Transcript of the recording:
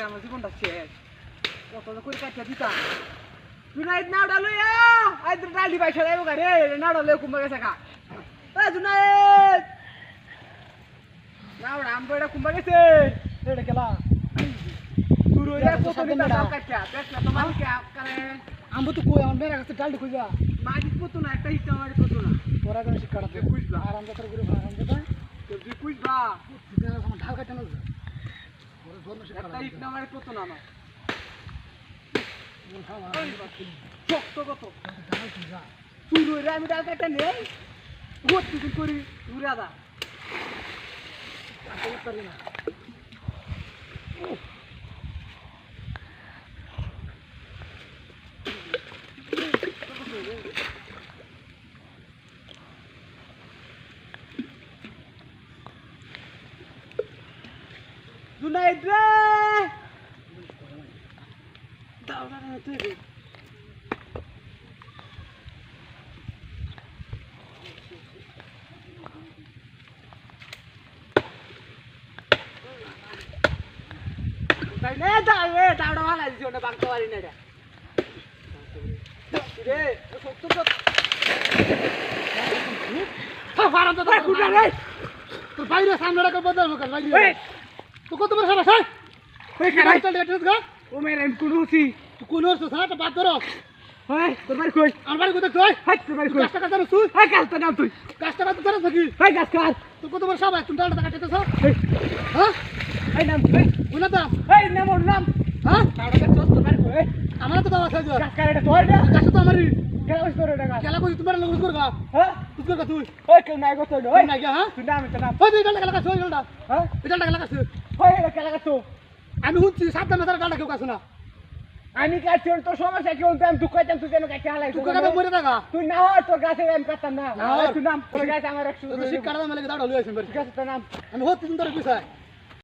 আমার জীবনটা শেষ কত করে কাটিয়ে দিতাম জুনাইদ নাওডা লইয়া আইদ্র ডালি বাইসা যাইব গা রে নাওডা লইয়া কুম্বা গেছে গা জুনাইদ নাওডা আমবড়া কুম্বা গেছে এটা গেলা তুই রইয়া কত দিন দাও কাটিয়া দেখলা তোমার কি করে আমবো তো কই আমার মেরা কাছে ডালটি কইয়া মাজিদ কত না একটা হিট মারি কত না তোরা কোন শিক্ষা দে কইবা আর আমরা তোর গুরু আরাম দে তুই কইবা দিনা আমার ঢাল কাটে না ওরে জোর না শিক্ষা একটা হিট মারি কত না আমার শক্ত কত ঢাল কইয়া তুই রইয়া আমি ডাল কাটা নেই বহুত কিছু করি ঘুরা দা আসলে পারি না জুনাইদ রে দাও না তুই তাই নে দাও রে দাওড়া ভালো দিছি ওটা বাঁকতে পারি না রে রে সত্য তো ফারাম তো কুড়া রে তোর বাইরে সামনে রাখা বদল মকর বাইরে এই তো কত বড় সারা সাই ওই খারাই চল এটস গা ও মেরে আমি কুড়ুছি তুই কোন ওর সাথে বাদ ধরো ওই তোর বাড়ি কই আমার বাড়ি কোথায় তুই হাই তোর বাড়ি কই কাজটা কাজ তুই হাই কাজটা নাম তুই কাজটা কাজ ধরে থাকি হাই কাজ কাজ তুই কত বড় সবাই তুমি ডালটা কাটতেছ এই হ্যাঁ এই নাম তুই ওনা দাম এই নাম ওর নাম হ্যাঁ দাওড়া কাজ তোর বাড়ি কই আমার তো দাও আছে কাজ কাজ এটা তোর না কাজটা তো আমারই কেন ওই তোর এটা কাজ কেলা কই তোমার লোক করগা হ্যাঁ তুই তুই ওই কেউ নাই গো তোর ওই ওই না গিয়া হ্যাঁ তুই নাম এটা নাম ওই তুই ডালটা কাজ ওই ডালটা হ্যাঁ এই ডালটা কাজ ওই এটা কেলা কাজ তো আমি হুঁচি সাবধানে তার ডালটা কেউ কাজ না আমি কাটছি তোর সমস্যা কি হতো আমি দুঃখ পাইতাম তুই কেন কাটতে হালাই তুই কাটা মরে থাকা তুই না হয় তোর গাছে আমি কাটতাম না না, তুই নাম তোর গাছে আমার 100 তুই শিক্ষা দাম লাগে দাঁড়া লই আছেন ঠিক আছে তোর নাম আমি হতে সুন্দর বিষয়